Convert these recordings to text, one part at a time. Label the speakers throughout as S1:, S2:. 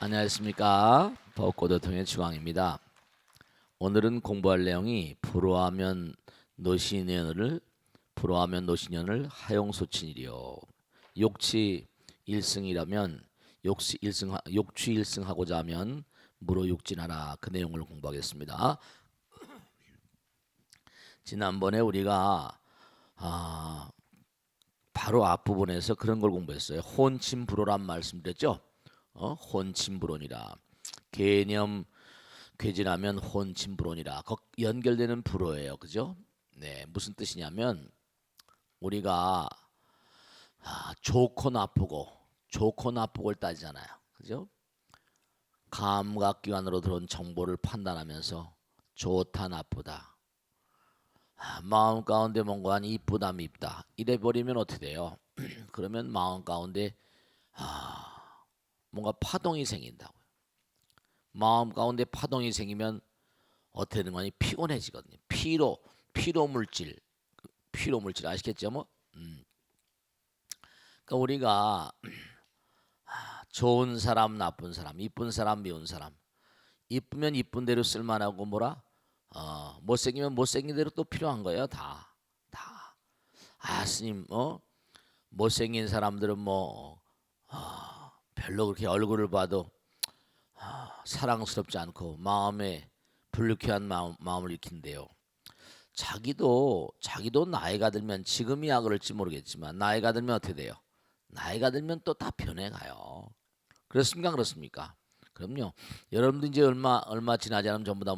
S1: 안녕하십니까. 벚꽃어통의 주광입니다. 오늘은 공부할 내용이 불호하면 노신연을 하용소친이리요. 욕치 일승이라면 욕취 일승하고자 하면 무로육진하라. 그 내용을 공부하겠습니다. 지난번에 우리가 바로 앞부분에서 그런 걸 공부했어요. 혼침불호란 말씀드렸죠. 혼침불원이라 개념 괴진하면 혼침불원이라 연결되는 불어예요. 그죠? 네, 무슨 뜻이냐면 우리가 좋고 나쁘고를 따지잖아요. 그죠? 감각기관으로 들어온 정보를 판단하면서 좋다 나쁘다, 마음 가운데 뭔가 이쁘다 밉다 이래 버리면 어떻게 돼요? 그러면 마음 가운데 뭔가 파동이 생긴다고요. 마음 가운데 파동이 생기면 어떻게 되는 거니? 피곤해지거든요. 피로 물질 아시겠죠? 그러니까 우리가 좋은 사람, 나쁜 사람, 이쁜 사람, 미운 사람, 이쁘면 이쁜 대로 쓸만하고 못생기면 못생긴 대로 또 필요한 거예요. 다. 스님, 못생긴 사람들은 별로 그렇게 얼굴을 봐도 사랑스럽지 않고 마음에 불쾌한 마음을 일으킨대요. 자기도 나이가 들면 지금이야 그럴지 모르겠지만 나이가 들면 어떻게 돼요? 나이가 들면 또 다 변해가요. 그렇습니까? 그렇습니까? 그럼요. 여러분도 이제 얼마 지나지 않으면 전부 다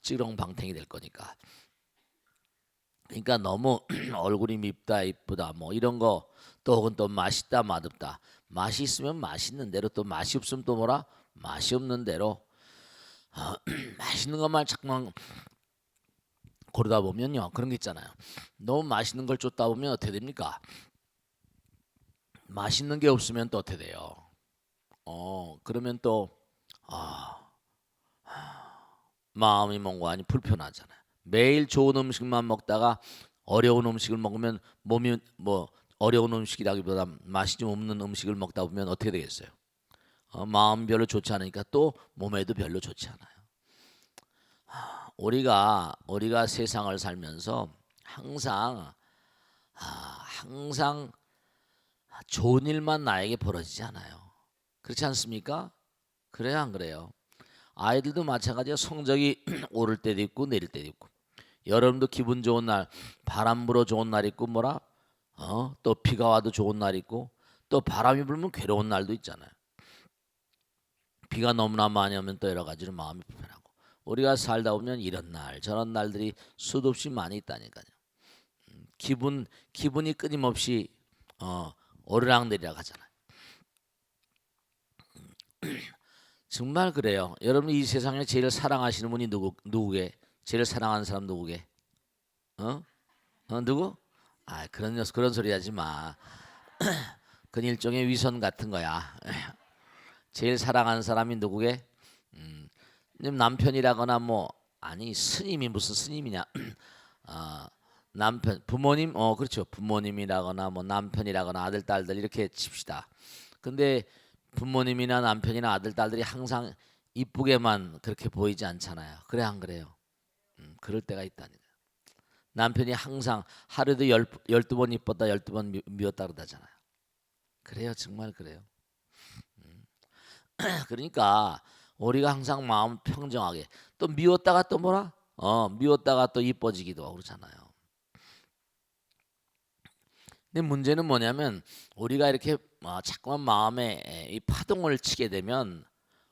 S1: 찌렁방탱이 될 거니까. 그러니까 너무 얼굴이 밉다 이쁘다 이런 거 또 혹은 또 맛있다 맛없다, 맛이 있으면 맛있는 대로, 또 맛이 없으면 또 맛이 없는 대로 맛있는 것만 자꾸만 고르다 보면요, 그런 게 있잖아요. 너무 맛있는 걸 쫓다 보면 어떻게 됩니까? 맛있는 게 없으면 또 어떻게 돼요? 그러면 또 마음이 뭔가 아니 불편하잖아요. 매일 좋은 음식만 먹다가 어려운 음식을 먹으면 몸이 어려운 음식이라기보다 맛이 좀 없는 음식을 먹다 보면 어떻게 되겠어요? 마음 별로 좋지 않으니까 또 몸에도 별로 좋지 않아요. 우리가 세상을 살면서 항상 좋은 일만 나에게 벌어지지 않아요. 그렇지 않습니까? 그래요, 안 그래요? 아이들도 마찬가지예요. 성적이 오를 때도 있고 내릴 때도 있고. 여러분도 기분 좋은 날, 바람 불어 좋은 날 있고 또 비가 와도 좋은 날 있고, 또 바람이 불면 괴로운 날도 있잖아요. 비가 너무나 많이 오면 또 여러 가지로 마음이 불편하고. 우리가 살다 보면 이런 날 저런 날들이 수도 없이 많이 있다니까요. 기분이 끊임없이 오르락내리락 하잖아요. 정말 그래요. 여러분 이 세상에 제일 사랑하시는 분이 누구게? 제일 사랑하는 사람 누구게? 누구? 그런 소리 하지 마. 그건 일종의 위선 같은 거야. 제일 사랑하는 사람이 누구게? 남편이라거나 아니 스님이 무슨 스님이냐? 남편, 부모님, 그렇죠. 부모님이라거나 남편이라거나 아들, 딸들 이렇게 칩시다. 근데 부모님이나 남편이나 아들, 딸들이 항상 이쁘게만 그렇게 보이지 않잖아요. 그래 안 그래요? 그럴 때가 있다니까. 남편이 항상 하루에도 12번 이뻤다 12번 미웠다 그러잖아요. 그래요. 정말 그래요. 그러니까 우리가 항상 마음 평정하게, 또 미웠다가 또 미웠다가 또 이뻐지기도 하고 그러잖아요. 근데 문제는 뭐냐면 우리가 이렇게 자꾸만 마음에 이 파동을 치게 되면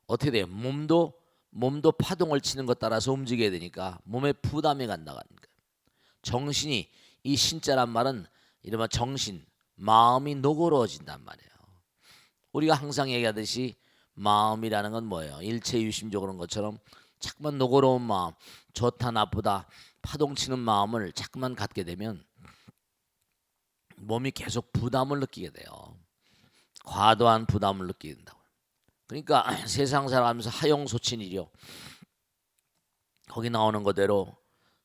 S1: 어떻게 돼요? 몸도 파동을 치는 것 따라서 움직여야 되니까 몸에 부담이 간다는 거예요. 정신이, 이 신자란 말은 이른바 정신, 마음이 노고로워진단 말이에요. 우리가 항상 얘기하듯이 마음이라는 건 뭐예요? 일체유심적으로 그런 것처럼 자꾸만 노고로운 마음, 좋다 나쁘다 파동치는 마음을 자꾸만 갖게 되면 몸이 계속 부담을 느끼게 돼요. 과도한 부담을 느끼게 된다고. 그러니까 세상 살아가면서 하용소친이죠. 거기 나오는 그대로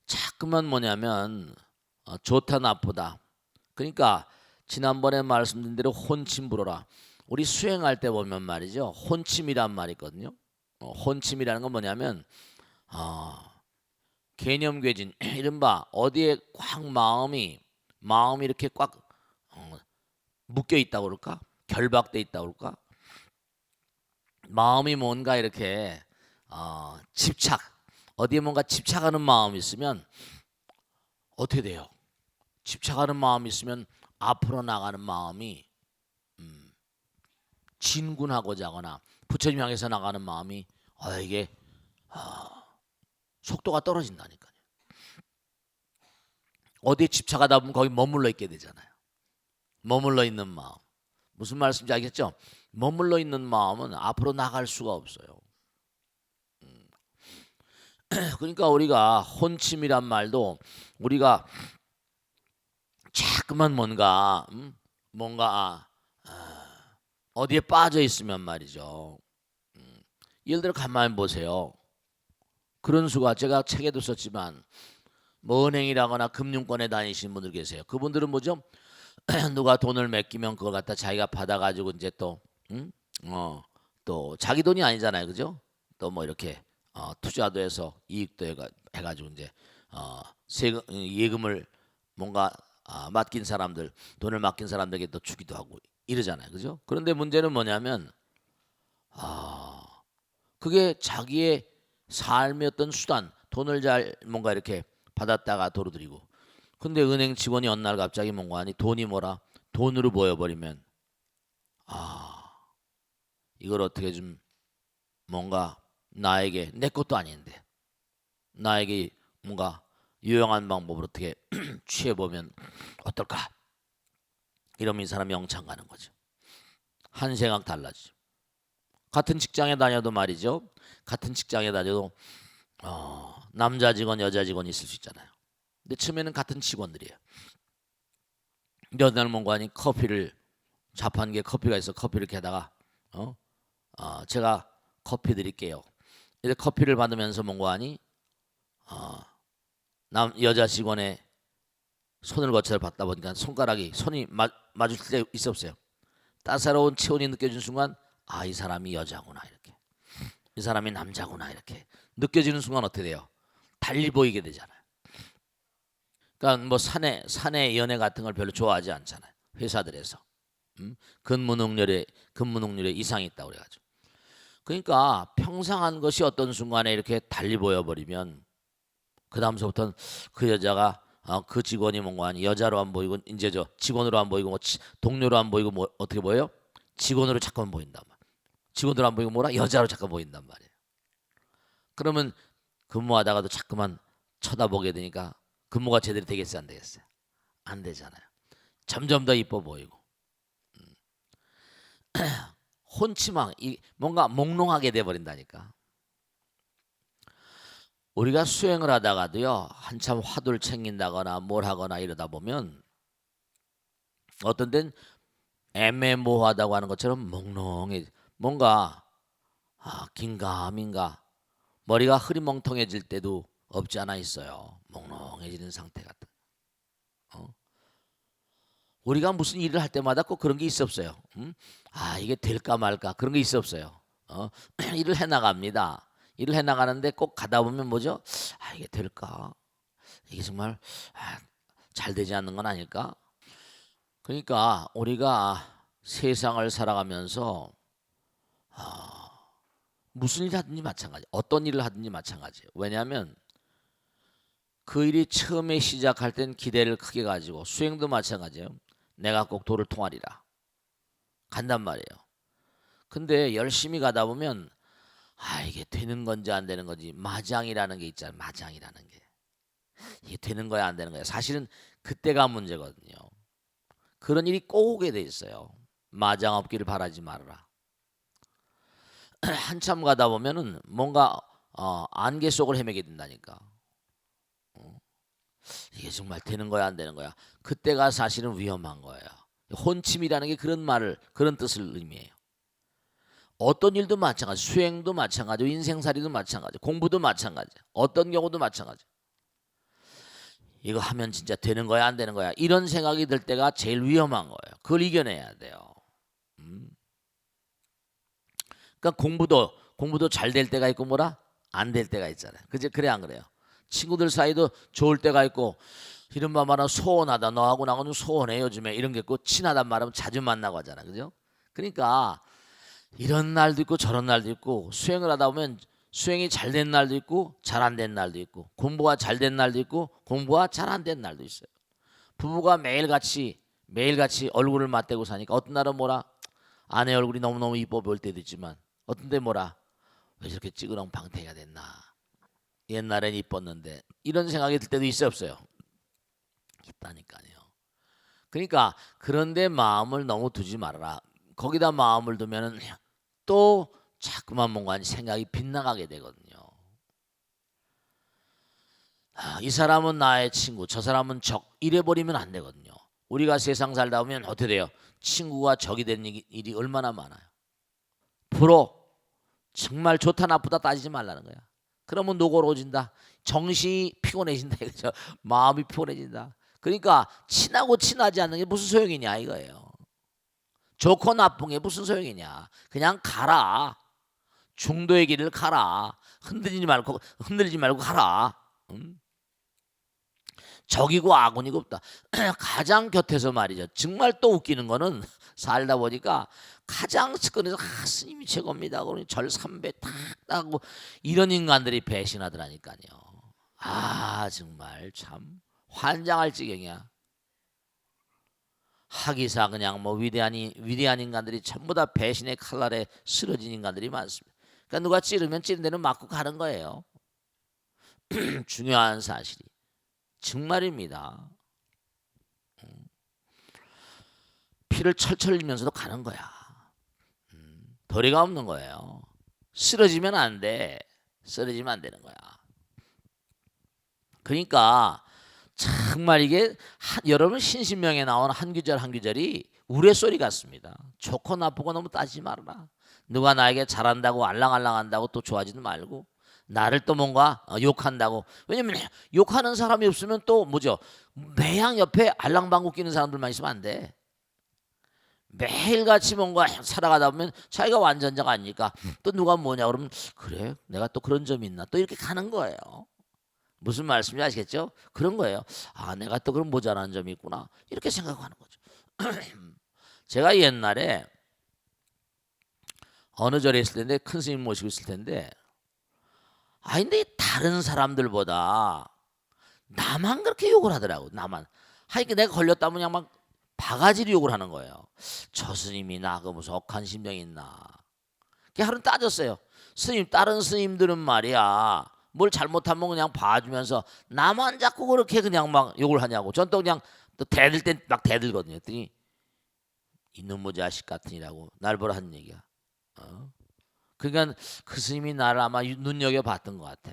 S1: 자꾸만 뭐냐면 좋다 나쁘다. 그러니까 지난번에 말씀드린 대로 혼침불어라. 우리 수행할 때 보면 말이죠. 혼침이란 말이 있거든요. 혼침이라는 건 뭐냐면 개념괴진 이른바 어디에 꽉 마음이 이렇게 꽉 묶여 있다고 그럴까? 결박돼 있다고 그럴까? 마음이 뭔가 이렇게 집착 어디에 뭔가 집착하는 마음이 있으면 어떻게 돼요? 집착하는 마음이 있으면 앞으로 나가는 마음이 진군하고자 하거나 부처님 향해서 나가는 마음이 이게 속도가 떨어진다니까요. 어디에 집착하다 보면 거기 머물러 있게 되잖아요. 머물러 있는 마음. 무슨 말씀인지 알겠죠? 머물러 있는 마음은 앞으로 나갈 수가 없어요. 그러니까 우리가 혼침이란 말도 우리가 자꾸만 뭔가 어디에 빠져 있으면 말이죠. 예를 들어 가만히 보세요. 그런 수가 제가 책에도 썼지만 뭐 은행이라거나 금융권에 다니시는 분들 계세요. 그분들은 뭐죠? 누가 돈을 맡기면 그걸 갖다 자기가 받아가지고 이제 또 자기 돈이 아니잖아요, 그죠? 또 뭐 이렇게 투자도 해서 이익도 해가지고 이제 예금을 뭔가 맡긴 사람들 돈을 맡긴 사람들에게 또 주기도 하고 이러잖아요, 그죠? 그런데 문제는 뭐냐면 그게 자기의 삶의 어떤 수단 돈을 잘 뭔가 이렇게 받았다가 도로들이고 근데 은행 직원이 어느 날 갑자기 뭔가 하니 돈이 돈으로 보여버리면 이걸 어떻게 좀 뭔가 나에게 내 것도 아닌데 나에게 뭔가 유용한 방법으로 어떻게 취해보면 어떨까? 이러면 이 사람이 영창 가는 거죠. 한 생각 달라지죠. 같은 직장에 다녀도 말이죠. 같은 직장에 다녀도 남자 직원, 여자 직원이 있을 수 있잖아요. 근데 처음에는 같은 직원들이에요. 근데 어느 날 뭔가 하니 커피를 자판기에 커피가 있어 커피를 게다가 제가 커피 드릴게요. 이제 커피를 받으면서 뭔가 하니 여자 직원의 손을 거쳐서 받다 보니까 손이 마주칠 때 있었어요. 따사로운 체온이 느껴진 순간 이 사람이 여자구나 이렇게 이 사람이 남자구나 이렇게 느껴지는 순간 어떻게 돼요? 달리 보이게 되잖아요. 그러니까 뭐 사내 연애 같은 걸 별로 좋아하지 않잖아요. 회사들에서 근무 능률에 이상이 있다고 그래가지고 그러니까 평상한 것이 어떤 순간에 이렇게 달리 보여버리면 그 다음서부터는 그 여자가 그 직원이 뭔가 아니 여자로 안 보이고 이제 직원으로 안 보이고 뭐 동료로 안 보이고 뭐 어떻게 보여요? 직원으로 자꾸만 보인단 말이에요. 직원으로 안 보이고 여자로 자꾸 보인단 말이에요. 그러면 근무하다가도 자꾸만 쳐다보게 되니까 근무가 제대로 되겠어요, 안 되겠어요? 안 되잖아요. 점점 더 이뻐 보이고 혼치망 뭔가 몽롱하게 돼 버린다니까. 우리가 수행을 하다가도요 한참 화두를 챙긴다거나 뭘 하거나 이러다 보면 어떤 데는 애매모호하다고 하는 것처럼 몽롱해 뭔가 긴가민가 머리가 흐리멍텅해질 때도 없지 않아 있어요. 몽롱해지는 상태 같은. 우리가 무슨 일을 할 때마다 꼭 그런 게 있어 없어요. 이게 될까 말까 그런 게 있어 없어요. 일을 해나갑니다. 일을 해나가는데 꼭 가다 보면 뭐죠? 이게 될까? 이게 정말 잘 되지 않는 건 아닐까? 그러니까 우리가 세상을 살아가면서 무슨 일을 하든지 마찬가지, 어떤 일을 하든지 마찬가지예요. 왜냐하면 그 일이 처음에 시작할 땐 기대를 크게 가지고 수행도 마찬가지예요. 내가 꼭 도를 통하리라 간단 말이에요. 근데 열심히 가다 보면 이게 되는 건지 안 되는 건지 마장이라는 게 있잖아요. 마장이라는 게 이게 되는 거야 안 되는 거야. 사실은 그때가 문제거든요. 그런 일이 꼭 오게 돼 있어요. 마장 없기를 바라지 말아라. 한참 가다 보면은 뭔가 안개 속을 헤매게 된다니까. 이게 정말 되는 거야 안 되는 거야. 그때가 사실은 위험한 거예요. 혼침이라는 게 그런 뜻을 의미해요. 어떤 일도 마찬가지, 수행도 마찬가지, 인생살이도 마찬가지, 공부도 마찬가지, 어떤 경우도 마찬가지. 이거 하면 진짜 되는 거야 안 되는 거야 이런 생각이 들 때가 제일 위험한 거예요. 그걸 이겨내야 돼요. 그러니까 공부도 잘 될 때가 있고 뭐라 안 될 때가 있잖아요. 그제 그래 안 그래요? 친구들 사이도 좋을 때가 있고 이른바 말하면 소원하다. 너하고 나하고는 소원해 요즘에 이런 게 있고 친하단 말하면 자주 만나고 하잖아. 그죠? 그러니까 이런 날도 있고 저런 날도 있고 수행을 하다 보면 수행이 잘 된 날도 있고 잘 안 된 날도 있고 공부가 잘 된 날도 있고 공부가 잘 안 된 날도 있어요. 부부가 매일같이 얼굴을 맞대고 사니까 어떤 날은 뭐라 아내 얼굴이 너무너무 이뻐 보일 때도 있지만 어떤 때 뭐라 왜 저렇게 찌그렁방태가 됐나 옛날엔 이뻤는데 이런 생각이 들 때도 있어요 없어요? 있다니까요. 그러니까 그런데 마음을 너무 두지 말아라. 거기다 마음을 두면은 또 자꾸만 뭔가 생각이 빗나가게 되거든요. 이 사람은 나의 친구, 저 사람은 적 이래 버리면 안 되거든요. 우리가 세상 살다 보면 어떻게 돼요? 친구가 적이 되는 일이 얼마나 많아요. 프로 정말 좋다 나쁘다 따지지 말라는 거야. 그러면 노골어진다. 정신이 피곤해진다. 그죠? 마음이 피곤해진다. 그러니까 친하고 친하지 않는 게 무슨 소용이냐 이거예요. 좋고 나쁜 게 무슨 소용이냐. 그냥 가라. 중도의 길을 가라. 흔들리지 말고 가라. 적이고 아군이고 없다. 가장 곁에서 말이죠. 정말 또 웃기는 거는 살다 보니까 가장 측근에서 스님이 최고입니다. 그러니 절 3배 탁 하고 이런 인간들이 배신하더라니까요. 정말 참 환장할 지경이야. 하기사 그냥 뭐 위대한 인간들이 전부 다 배신의 칼날에 쓰러진 인간들이 많습니다. 그러니까 누가 찌르면 찌른 데는 맞고 가는 거예요. 중요한 사실이 정말입니다. 피를 철철 흘리면서도 가는 거야. 도리가 없는 거예요. 쓰러지면 안 돼. 쓰러지면 안 되는 거야. 그러니까 정말 이게 여러분 신신명에 나온 한 구절 한 구절이 우레소리 같습니다. 좋고 나쁘고 너무 따지지 말아라. 누가 나에게 잘한다고 알랑알랑한다고 또 좋아하지도 말고 나를 또 뭔가 욕한다고. 왜냐면 욕하는 사람이 없으면 또 뭐죠? 매양 옆에 알랑방구 끼는 사람들만 있으면 안 돼. 매일같이 뭔가 살아가다 보면 자기가 완전자가 아니니까 또 누가 뭐냐 그러면 그래 내가 또 그런 점이 있나 또 이렇게 가는 거예요. 무슨 말씀인지 아시겠죠? 그런 거예요. 내가 또 그런 모자란 점이 있구나 이렇게 생각하는 거죠. 제가 옛날에 어느 절에 있을 텐데 큰 스님 모시고 있을 텐데 근데 다른 사람들보다 나만 그렇게 욕을 하더라고. 나만. 하니까 내가 걸렸다면 그냥 막 바가지로 욕을 하는 거예요. 저 스님이 나그 무슨 억한 심정이 있나. 하루는 따졌어요. 스님 다른 스님들은 말이야 뭘 잘못하면 그냥 봐주면서 나만 자꾸 그렇게 그냥 막 욕을 하냐고. 전 또 그냥 또 대들 땐 막 대들거든요. 했더니 이놈의 자식 같으니라고 날 보러 하는 얘기야. 그러니까 그 스님이 나를 아마 눈여겨봤던 것 같아.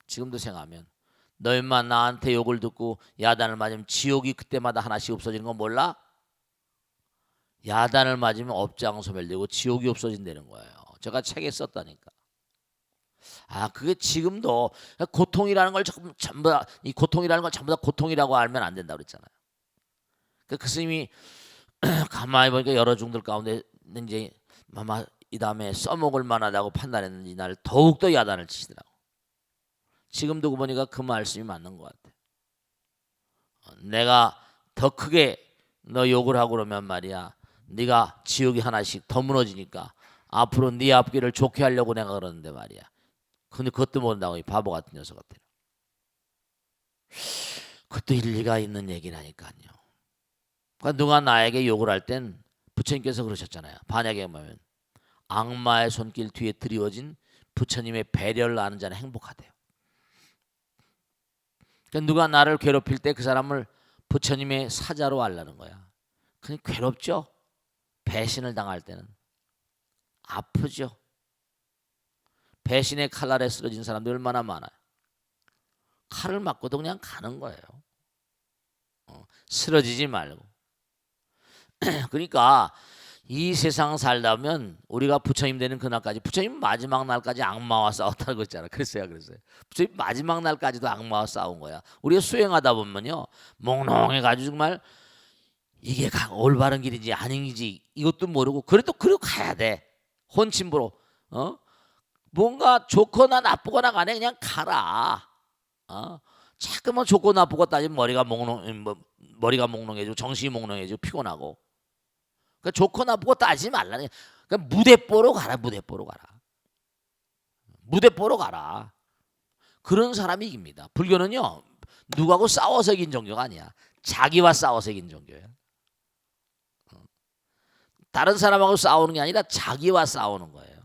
S1: 지금도 생각하면 너 인마 나한테 욕을 듣고 야단을 맞으면 지옥이 그때마다 하나씩 없어지는 건 몰라? 야단을 맞으면 업장 소멸되고 지옥이 없어진다는 거예요. 제가 책에 썼다니까. 그게 지금도 고통이라는 걸 전부 다 이 고통이라는 걸 전부 다 고통이라고 알면 안 된다고 그랬잖아요. 그 스님이 가만히 보니까 여러 종들 가운데 이제 아마 이 다음에 써먹을 만하다고 판단했는지 나를 더욱더 야단을 치시더라고. 지금도 보니까 그 말씀이 맞는 것 같아. 내가 더 크게 너 욕을 하고 그러면 말이야 네가 지옥이 하나씩 더 무너지니까 앞으로 네 앞길을 좋게 하려고 내가 그러는데 말이야. 근데 그것도 모른다고 이 바보 같은 녀석 같아. 그것도 일리가 있는 얘기라니까요. 그러니까 누가 나에게 욕을 할 땐 부처님께서 그러셨잖아요. 반야에 보면 악마의 손길 뒤에 드리워진 부처님의 배려를 아는 자는 행복하대요. 그러니까 누가 나를 괴롭힐 때 그 사람을 부처님의 사자로 알라는 거야. 그냥 괴롭죠. 배신을 당할 때는 아프죠. 배신의 칼날에 쓰러진 사람들 얼마나 많아요. 칼을 맞고도 그냥 가는 거예요. 쓰러지지 말고. 그러니까 이 세상 살다 보면 우리가 부처님 되는 그날까지, 부처님 마지막 날까지 악마와 싸웠다고 했잖아. 그랬어요. 부처님 마지막 날까지도 악마와 싸운 거야. 우리가 수행하다 보면요 몽롱해가지고 정말 이게 올바른 길인지 아닌지 이것도 모르고 그래도 가야 돼. 혼침부로 뭔가 좋거나 나쁘거나 간에 그냥 가라. 자꾸만 좋고 나쁘고 따지면 머리가 몽롱해지고 정신이 몽롱해지고 피곤하고. 그러니까 좋고 나쁘고 따지지 말라. 그러니까 무대뽀로 가라. 무대뽀로 가라. 무대뽀로 가라. 그런 사람이 이깁니다. 불교는요, 누구하고 싸워서 이긴 종교가 아니야. 자기와 싸워서 이긴 종교야. 다른 사람하고 싸우는 게 아니라 자기와 싸우는 거예요.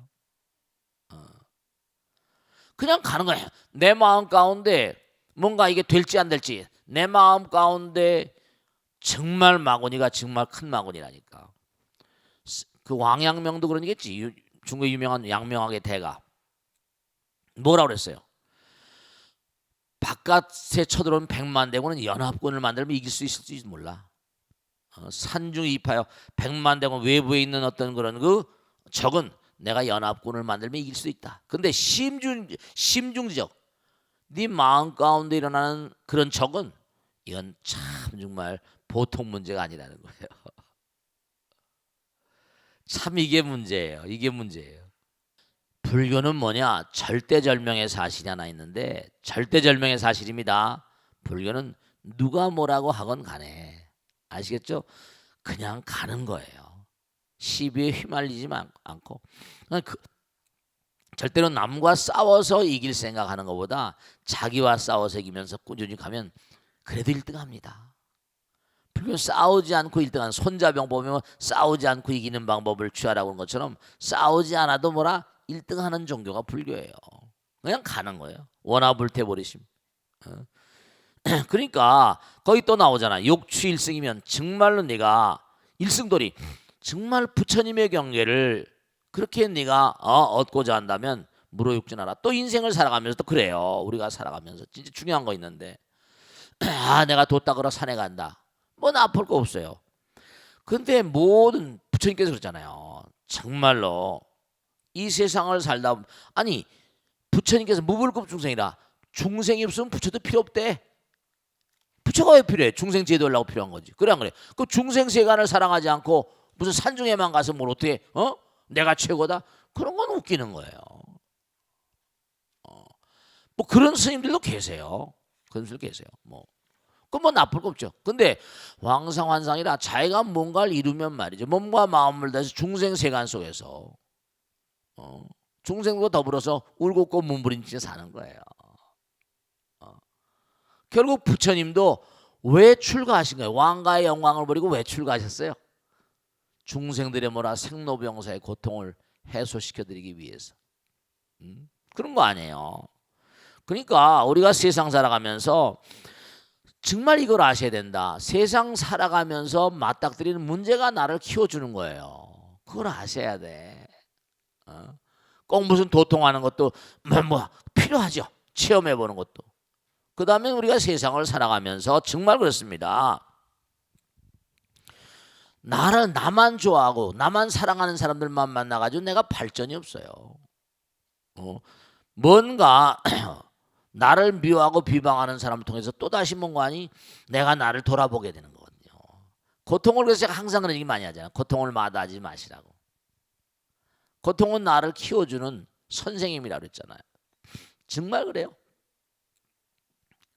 S1: 그냥 가는 거예요. 내 마음 가운데 뭔가 이게 될지 안 될지, 내 마음 가운데 정말 마구니가 정말 큰 마구니라니까. 그 왕양명도 그런 얘기겠지. 중국 유명한 양명학의 대가 뭐라고 그랬어요? 바깥에 쳐들어온 100만 대군은 연합군을 만들면 이길 수 있을지 몰라. 산중 이파여 100만 대군 외부에 있는 어떤 그런 그 적은 내가 연합군을 만들면 이길 수 있다. 근데 심중지적 네 마음 가운데 일어나는 그런 적은 이건 참 정말 보통 문제가 아니라는 거예요. 참 이게 문제예요. 이게 문제예요. 불교는 뭐냐? 절대절명의 사실이 하나 있는데 절대절명의 사실입니다. 불교는 누가 뭐라고 하건 간에 아시겠죠? 그냥 가는 거예요. 시비에 휘말리지 않고 절대로 남과 싸워서 이길 생각하는 것보다 자기와 싸워서 이기면서 꾸준히 가면 그래도 1등합니다. 불교는 싸우지 않고 1등하는 손자병 보면 싸우지 않고 이기는 방법을 취하라고 하는 것처럼 싸우지 않아도 1등하는 종교가 불교예요. 그냥 가는 거예요. 원하불태버리심. 그러니까 거기 또 나오잖아. 욕취일승이면 정말로 네가 일승돌이 정말 부처님의 경계를 그렇게 네가 얻고자 한다면 무로육진하라. 또 인생을 살아가면서 또 그래요. 우리가 살아가면서 진짜 중요한 거 있는데 내가 돛닦으러 산에 간다. 뭐 나쁠 거 없어요. 근데 모든 부처님께서 그러잖아요. 정말로 이 세상을 살다 아니 부처님께서 무불급 중생이라 중생이 없으면 부처도 필요 없대. 부처가 왜 필요해? 중생 제도하려고 필요한 거지. 그래 안 그래? 그 중생 세간을 사랑하지 않고 무슨 산중에만 가서 뭘 어떻게 내가 최고다? 그런 건 웃기는 거예요. 뭐 그런 스님들도 계세요. 그런 스님들 계세요. 그건 나쁠 거 없죠. 근데 왕상환상이라 자기가 뭔가를 이루면 말이죠. 몸과 마음을 다해서 중생 세간 속에서 중생과 더불어서 울고 몸부림치며 사는 거예요. 결국 부처님도 왜 출가하신 거예요? 왕가의 영광을 버리고 왜 출가하셨어요? 중생들의 생로병사의 고통을 해소시켜드리기 위해서. 그런 거 아니에요. 그러니까 우리가 세상 살아가면서 정말 이걸 아셔야 된다. 세상 살아가면서 맞닥뜨리는 문제가 나를 키워주는 거예요. 그걸 아셔야 돼. 꼭 무슨 도통하는 것도 필요하죠. 체험해보는 것도. 그 다음에 우리가 세상을 살아가면서 정말 그렇습니다. 나만 좋아하고 나만 사랑하는 사람들만 만나가지고 내가 발전이 없어요. 뭔가 나를 미워하고 비방하는 사람을 통해서 또다시 내가 나를 돌아보게 되는 거거든요. 고통을 그래서 제가 항상 그런 얘기 많이 하잖아요. 고통을 마다하지 마시라고. 고통은 나를 키워주는 선생님이라고 그랬잖아요. 정말 그래요.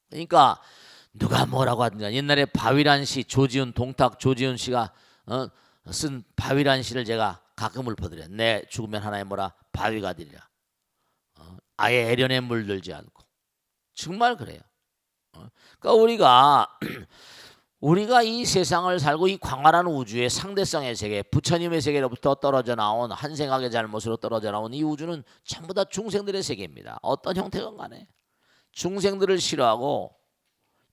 S1: 그러니까 누가 뭐라고 하든가 옛날에 바위란 시 동탁 조지훈 씨가 쓴 바위란 시를 제가 가끔 읊어드려요. 내 죽으면 하나의 바위가 되리라. 아예 애련에 물들지 않고. 정말 그래요. 그러니까 우리가 이 세상을 살고 이 광활한 우주의 상대성의 세계, 부처님의 세계로부터 떨어져 나온 한생학의 잘못으로 떨어져 나온 이 우주는 전부 다 중생들의 세계입니다. 어떤 형태건 간에 중생들을 싫어하고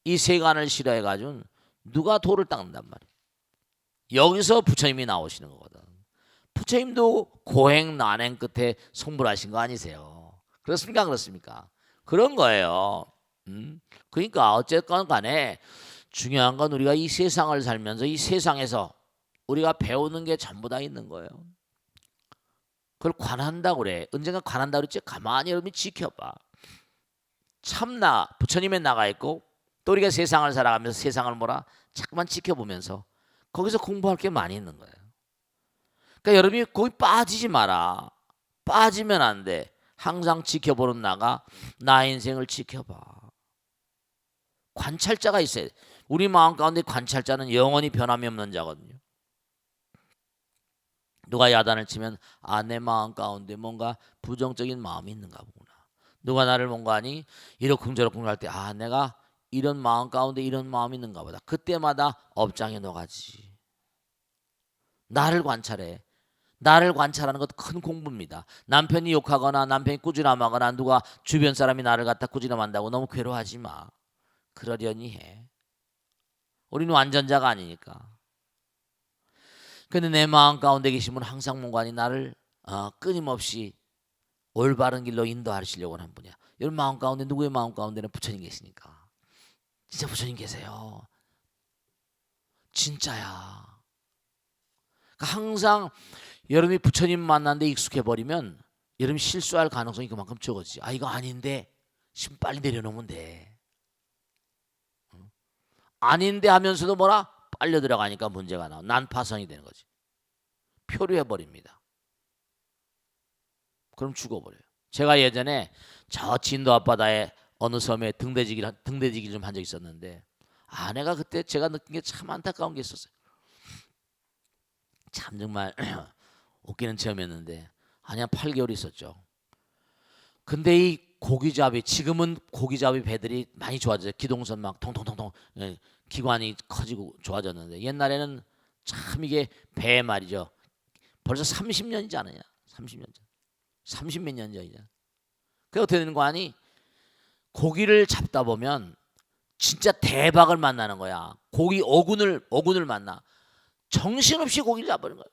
S1: 이 세간을 싫어해가지고 누가 도를 닦는단 말이에요. 여기서 부처님이 나오시는 거거든. 부처님도 고행 난행 끝에 성불하신 거 아니세요? 그렇습니까? 그렇습니까? 그런 거예요. 그러니까 어쨌건 간에 중요한 건 우리가 이 세상을 살면서 이 세상에서 우리가 배우는 게 전부 다 있는 거예요. 그걸 관한다고 그래. 언젠가 관한다고 그랬지? 가만히 여러분이 지켜봐. 참나 부처님에 나가 있고 또 우리가 세상을 살아가면서 세상을 자꾸만 지켜보면서 거기서 공부할 게 많이 있는 거예요. 그러니까 여러분이 거기 빠지지 마라. 빠지면 안 돼. 항상 지켜보는 나가 나의 인생을 지켜봐. 관찰자가 있어야 돼. 우리 마음 가운데 관찰자는 영원히 변함이 없는 자거든요. 누가 야단을 치면 내 마음 가운데 뭔가 부정적인 마음이 있는가 보구나. 누가 나를 뭔가 하니 이러쿵저러쿵 할 때 내가 이런 마음 가운데 이런 마음이 있는가 보다. 그때마다 업장에 넣어가지. 나를 관찰해. 나를 관찰하는 것도 큰 공부입니다. 남편이 욕하거나 남편이 꾸지람하거나 누가 주변 사람이 나를 갖다 꾸지람한다고 너무 괴로워하지 마. 그러려니 해. 우리는 완전자가 아니니까. 근데 내 마음 가운데 계신 분은 항상 뭔가니 나를 끊임없이 올바른 길로 인도하시려고 하는 분이야. 여러분 마음 가운데 누구의 마음 가운데는 부처님 계시니까. 진짜 부처님 계세요. 진짜야. 그러니까 항상 여러분이 부처님 만났는데 익숙해 버리면 여러분이 실수할 가능성이 그만큼 적어지지. 이거 아닌데 지금 빨리 내려놓으면 돼. 아닌데 하면서도 뭐라? 빨려 들어가니까 문제가 나와. 난파선이 되는 거지. 표류해 버립니다. 그럼 죽어버려요. 제가 예전에 저 진도 앞바다에 어느 섬에 등대지기 좀 한 적이 있었는데 아내가 그때 제가 느낀 게 참 안타까운 게 있었어요. 참 정말 웃기는 체험이었는데 한 8개월 있었죠. 근데 이 고기잡이 지금은 고기잡이 배들이 많이 좋아졌어요. 기동선 막 통통통통 기관이 커지고 좋아졌는데 옛날에는 참 이게 배 말이죠. 벌써 30년이지 않느냐? 30년 전. 30몇 년 전이냐. 그게 어떻게 되는 거 아니? 고기를 잡다 보면 진짜 대박을 만나는 거야. 고기 어군을 만나. 정신없이 고기를 잡아버리는 거야.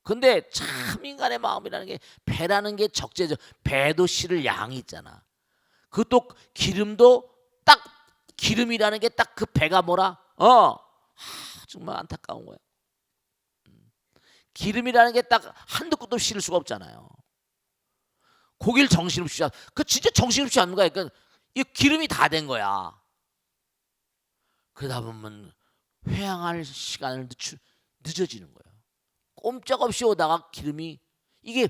S1: 근데 참 인간의 마음이라는 게 배라는 게 적재죠. 배도 실을 양이 있잖아. 그것도 기름도 딱 기름이라는 게 딱 그 배가 뭐라? 정말 안타까운 거야. 기름이라는 게 딱 한두 끝도 실을 수가 없잖아요. 고기를 정신없이 그 진짜 정신없이 하는 거야. 그러니까 이 기름이 다 된 거야. 그러다 보면 회항할 시간을 늦어지는 거야. 꼼짝없이 오다가 기름이 이게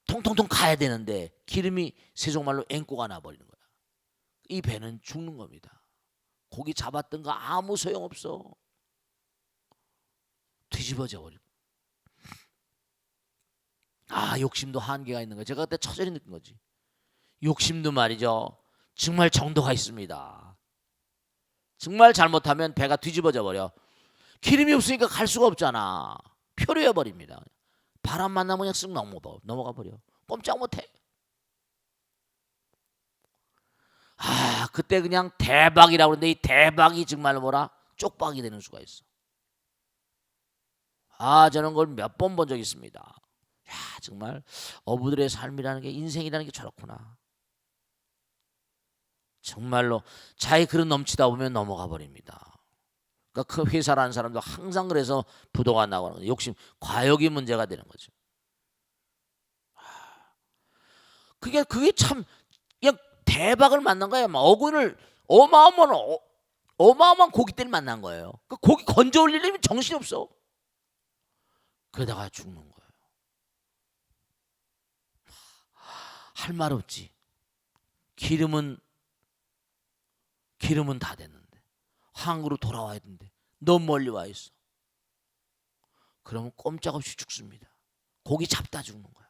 S1: 통통통 가야 되는데 기름이 세속말로 앵꼬가 나버리는 거야. 이 배는 죽는 겁니다. 고기 잡았던 거 아무 소용없어. 뒤집어져 버리고. 욕심도 한계가 있는 거야. 제가 그때 처절히 느낀 거지. 욕심도 말이죠. 정말 정도가 있습니다. 정말 잘못하면 배가 뒤집어져 버려. 기름이 없으니까 갈 수가 없잖아. 표류해 버립니다. 바람 만나면 그냥 쓱 넘어가 버려. 꼼짝 못해. 그때 그냥 대박이라고 그러는데 이 대박이 정말 뭐라? 쪽박이 되는 수가 있어. 저는 그걸 몇 번 본 적이 있습니다. 정말 어부들의 삶이라는 게 인생이라는 게 저렇구나. 정말로 자기 그릇 넘치다 보면 넘어가 버립니다. 그러니까 그 회사라는 사람도 항상 그래서 부도가 나고 하는 거예요. 욕심, 과욕이 문제가 되는 거죠. 그게 참 그냥 대박을 만난 거예요. 어군을 어마어마한 고깃대를 만난 거예요. 그 고기 건져 올리려면 정신이 없어. 그러다가 죽는 거예요. 할 말 없지. 기름은 다 됐는데 항구로 돌아와야 되는데 너무 멀리 와 있어. 그러면 꼼짝없이 죽습니다. 고기 잡다 죽는 거야.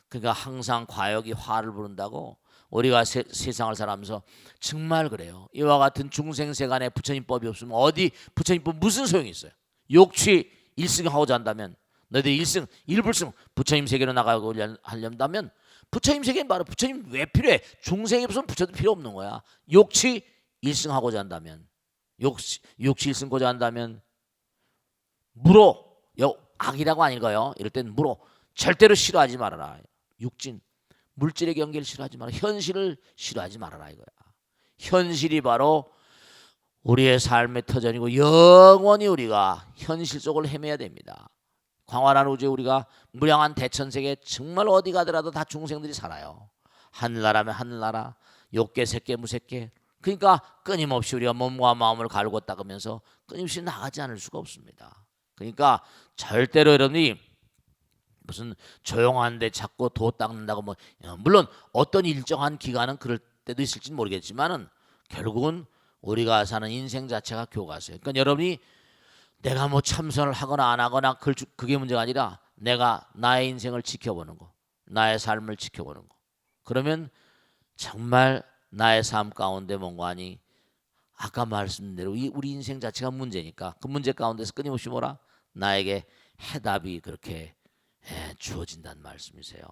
S1: 그러니까 항상 과욕이 화를 부른다고 우리가 세상을 살아가면서 정말 그래요. 이와 같은 중생세간에 부처님법이 없으면 어디 부처님법 무슨 소용이 있어요. 욕취 일승하고자 한다면 너희들 일승 일불승 부처님 세계로 나가고 하려면 부처님 세계는 바로 부처님 왜 필요해? 중생이 없으면 부처도 필요 없는 거야. 욕취 일승하고자 한다면 욕취 일승하고자 한다면 물어 악이라고 안 읽어요. 이럴 땐 물어 절대로 싫어하지 말아라. 육진 물질의 경계를 싫어하지 말아라. 현실을 싫어하지 말아라 이거야. 현실이 바로 우리의 삶의 터전이고 영원히 우리가 현실 속을 헤매야 됩니다. 광활한 우주에 우리가 무량한 대천세계 정말 어디 가더라도 다 중생들이 살아요. 하늘나라면 하늘나라, 욕계, 색계, 무색계 그러니까 끊임없이 우리가 몸과 마음을 갈고 닦으면서 끊임없이 나가지 않을 수가 없습니다. 그러니까 절대로 여러분이 무슨 조용한데 자꾸 도 닦는다고 뭐 물론 어떤 일정한 기간은 그럴 때도 있을지 모르겠지만은 결국은 우리가 사는 인생 자체가 교과서예요. 그러니까 여러분이 내가 뭐 참선을 하거나 안 하거나 그게 문제가 아니라 내가 나의 인생을 지켜보는 거, 나의 삶을 지켜보는 거. 그러면 정말 나의 삶 가운데 뭔가니 아까 말씀대로 우리 인생 자체가 문제니까 그 문제 가운데서 끊임없이 뭐라 나에게 해답이 그렇게 주어진다는 말씀이세요.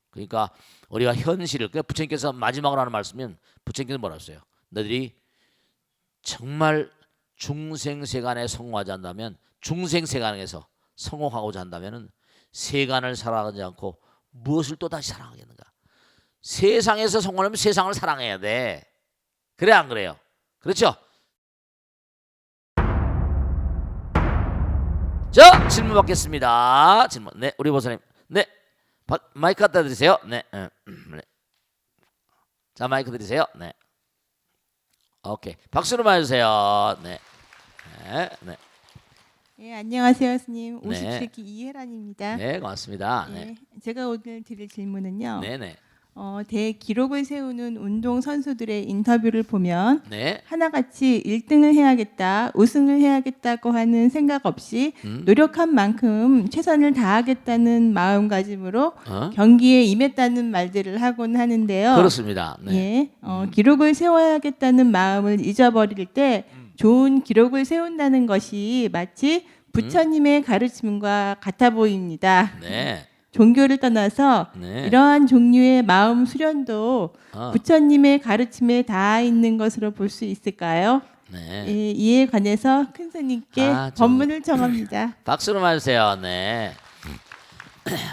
S1: 그러니까 우리가 현실을 그러니까 부처님께서 마지막으로 하는 말씀은 부처님께서 뭐라 했어요? 너희들이 정말 중생세간에 성공하지 않다면 중생세간에서 성공하고자 한다면은 세간을 사랑하지 않고 무엇을 또 다시 사랑하겠는가? 세상에서 성공하려면 세상을 사랑해야 돼. 그래 안 그래요? 그렇죠? 자, 질문 받겠습니다. 질문. 네, 우리 보사님. 네, 마이크 갖다 드리세요. 네, 네. 자, 마이크 드리세요. 네. 오케이. 박수로 맞으세요. 네. 네. 네.
S2: 예, 안녕하세요, 스님.
S1: 네.
S2: 57기 이혜란입니다.
S1: 네, 고맙습니다. 네.
S2: 예, 제가 오늘 드릴 질문은요.
S1: 네, 네.
S2: 대기록을 세우는 운동 선수들의 인터뷰를 보면
S1: 네.
S2: 하나같이 1등을 해야겠다, 우승을 해야겠다고 하는 생각 없이 노력한 만큼 최선을 다하겠다는 마음가짐으로 경기에 임했다는 말들을 하곤 하는데요.
S1: 그렇습니다. 네.
S2: 예, 기록을 세워야겠다는 마음을 잊어버릴 때 좋은 기록을 세운다는 것이 마치 부처님의 가르침과 같아 보입니다.
S1: 네.
S2: 종교를 떠나서
S1: 네.
S2: 이러한 종류의 마음 수련도 부처님의 가르침에 닿아 있는 것으로 볼 수 있을까요?
S1: 네.
S2: 예, 이에 관해서 큰 스님께 법문을 청합니다.
S1: 박수로 맞으세요. 네.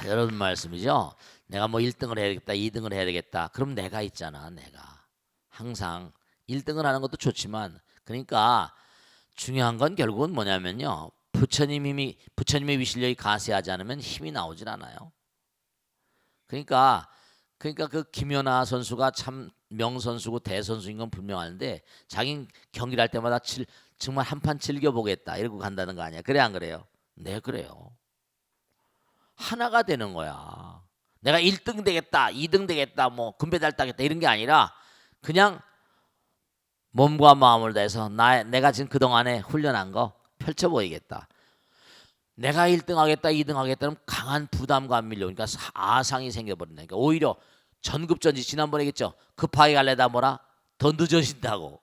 S1: 여러분 말씀이죠. 내가 뭐 1등을 해야 되겠다, 2등을 해야 되겠다. 그럼 내가 있잖아, 내가. 항상 1등을 하는 것도 좋지만 그러니까 중요한 건 결국은 뭐냐면요. 부처님의 위실력이 가세하지 않으면 힘이 나오질 않아요. 그러니까 그 김연아 선수가 참 명선수고 대선수인 건 분명한데 자기 경기를 할 때마다 정말 한판 즐겨보겠다 이러고 간다는 거 아니야. 그래 안 그래요? 네, 그래요. 하나가 되는 거야. 내가 1등 되겠다, 2등 되겠다, 뭐 금메달 따겠다 이런 게 아니라 그냥 몸과 마음을 다해서 내가 지금 그동안에 훈련한 거 펼쳐 보이겠다. 내가 1등 하겠다, 2등 하겠다는 강한 부담감 밀려오니까 아상이 생겨버린다니까. 오히려 전급전지 지난번에 얘기했죠. 급하게 갈래다 뭐라 더 늦어진다고.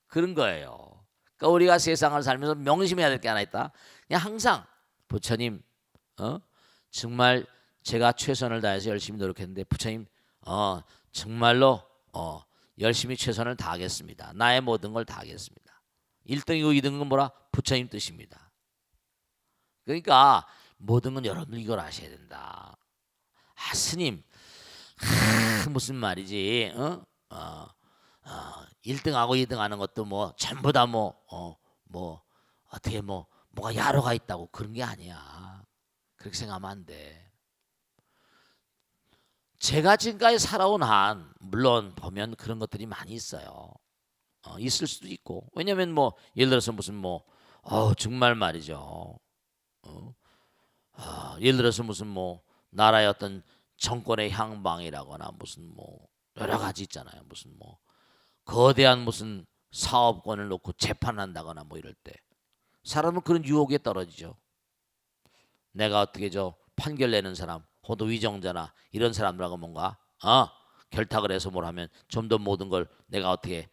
S1: 그런 거예요. 그러니까 우리가 세상을 살면서 명심해야 될 게 하나 있다. 그냥 항상 부처님 정말 제가 최선을 다해서 열심히 노력했는데 부처님 정말로 열심히 최선을 다하겠습니다. 나의 모든 걸 다하겠습니다. 1등이고 2등은 뭐라? 부처님 뜻입니다. 그러니까 모든 건 여러분 이걸 아셔야 된다. 스님 무슨 말이지? 1등하고 2등하는 것도 뭐 전부 다 어떻게 뭐가 야로가 있다고 그런 게 아니야. 그렇게 생각하면 안 돼. 제가 지금까지 살아온 한 물론 보면 그런 것들이 많이 있어요. 있을 수도 있고 왜냐면 예를 들어서 무슨 정말 말이죠. 예를 들어서 무슨 나라의 어떤 정권의 향방이라거나 무슨 여러 가지 있잖아요. 무슨 거대한 무슨 사업권을 놓고 재판한다거나 이럴 때 사람은 그런 유혹에 떨어지죠. 내가 어떻게 판결 내는 사람, 호도 위정자나 이런 사람들하고 뭔가 결탁을 해서 뭘 하면 좀 더 모든 걸 내가 어떻게